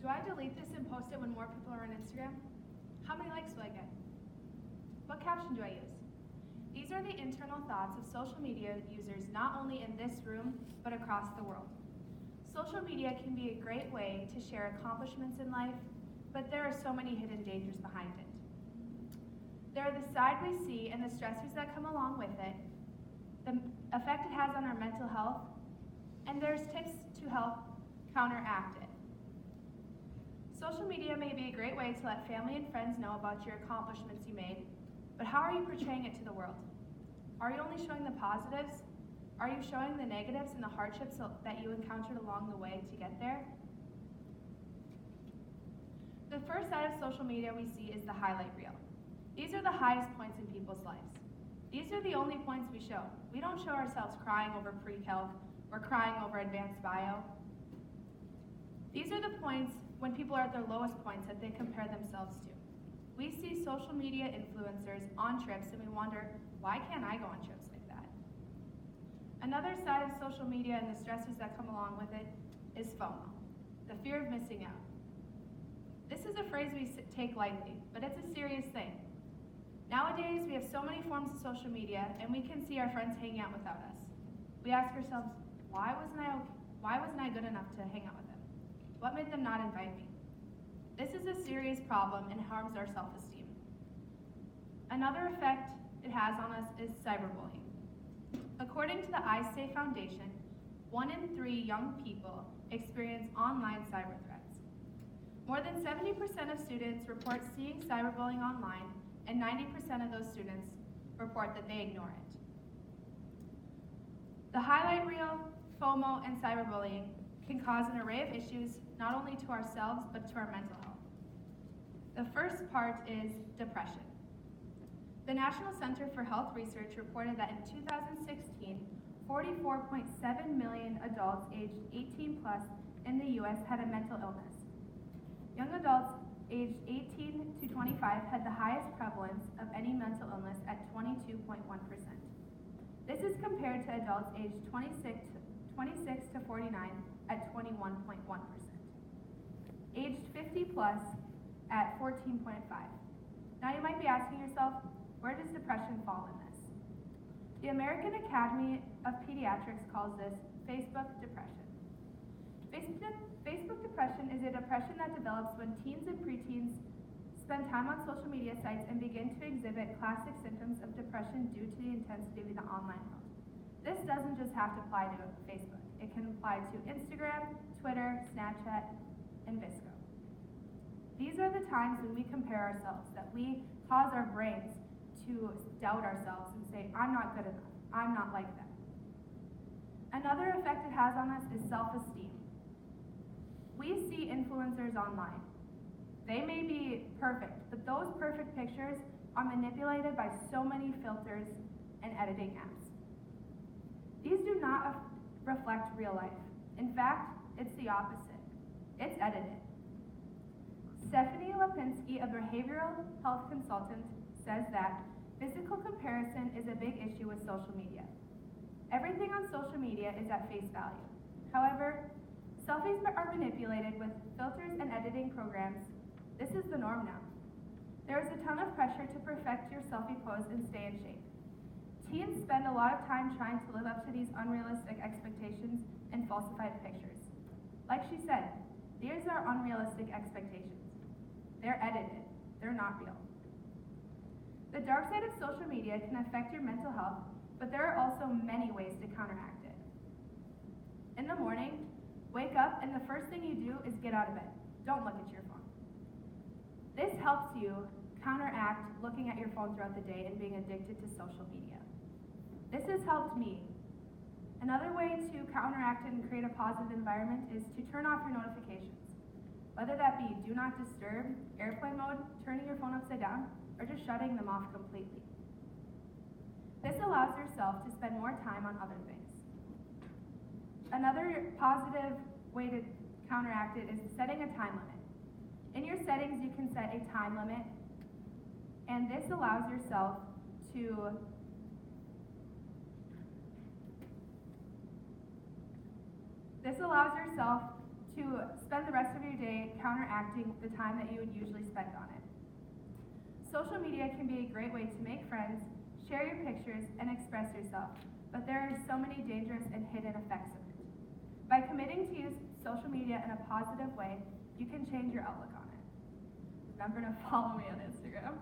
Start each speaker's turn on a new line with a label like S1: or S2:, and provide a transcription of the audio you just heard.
S1: Do I delete this and post it when more people are on Instagram? How many likes will I get? What caption do I use? These are the internal thoughts of social media users not only in this room, but across the world. Social media can be a great way to share accomplishments in life, but there are so many hidden dangers behind it. There are the side we see and the stressors that come along with it, the effect it has on our mental health, and there's tips to help counteract it. Social media may be a great way to let family and friends know about your accomplishments you made, but how are you portraying it to the world? Are you only showing the positives? Are you showing the negatives and the hardships that you encountered along the way to get there? The first side of social media we see is the highlight reel. These are the highest points in people's lives. These are the only points we show. We don't show ourselves crying over pre-calc or crying over advanced bio. These are the points when people are at their lowest points that they compare themselves to. We see social media influencers on trips and we wonder, why can't I go on trips like that? Another side of social media and the stressors that come along with it is FOMO, the fear of missing out. This is a phrase we take lightly, but it's a serious thing. Nowadays, we have so many forms of social media and we can see our friends hanging out without us. We ask ourselves, why wasn't I good enough to hang out with them? What made them not invite me? This is a serious problem and harms our self-esteem. Another effect it has on us is cyberbullying. According to the iStay Foundation, 1 in 3 young people experience online cyber threats. More than 70% of students report seeing cyberbullying online, and 90% of those students report that they ignore it. The highlight reel, FOMO, and cyberbullying can cause an array of issues not only to ourselves but to our mental health. The first part is depression. The National Center for Health Research reported that in 2016, 44.7 million adults aged 18 plus in the U.S. had a mental illness. Young adults aged 18 to 25 had the highest prevalence of any mental illness at 22.1%. This is compared to adults aged 26 to 49 at 21.1%. Aged 50 plus at 14.5. Now you might be asking yourself, where does depression fall in this? The American Academy of Pediatrics calls this Facebook depression. Facebook depression is a depression that develops when teens and preteens spend time on social media sites and begin to exhibit classic symptoms of depression due to the intensity of the online world. This doesn't just have to apply to Facebook. It can apply to Instagram, Twitter, Snapchat, and Visco. These are the times when we compare ourselves, that we cause our brains to doubt ourselves and say, I'm not good enough, I'm not like them. Another effect it has on us is self-esteem. We see influencers online. They may be perfect, but those perfect pictures are manipulated by so many filters and editing apps. These do not reflect real life. In fact, it's the opposite. It's edited. Stephanie Lipinski, a behavioral health consultant, says that physical comparison is a big issue with social media. Everything on social media is at face value. However, selfies are manipulated with filters and editing programs. This is the norm now. There is a ton of pressure to perfect your selfie pose and stay in shape. Teens spend a lot of time trying to live up to these unrealistic expectations and falsified pictures. Like she said, these are unrealistic expectations. They're edited. They're not real. The dark side of social media can affect your mental health, but there are also many ways to counteract it. In the morning, wake up and the first thing you do is get out of bed. Don't look at your phone. This helps you counteract looking at your phone throughout the day and being addicted to social media. This has helped me. Another way to counteract it and create a positive environment is to turn off your notifications. Whether that be do not disturb, airplane mode, turning your phone upside down, or just shutting them off completely. This allows yourself to spend more time on other things. Another positive way to counteract it is setting a time limit. In your settings, you can set a time limit, and this allows yourself to to spend the rest of your day counteracting the time that you would usually spend on it. Social media can be a great way to make friends, share your pictures, and express yourself, but there are so many dangerous and hidden effects of it. By committing to use social media in a positive way, you can change your outlook on it. Remember to follow me on Instagram.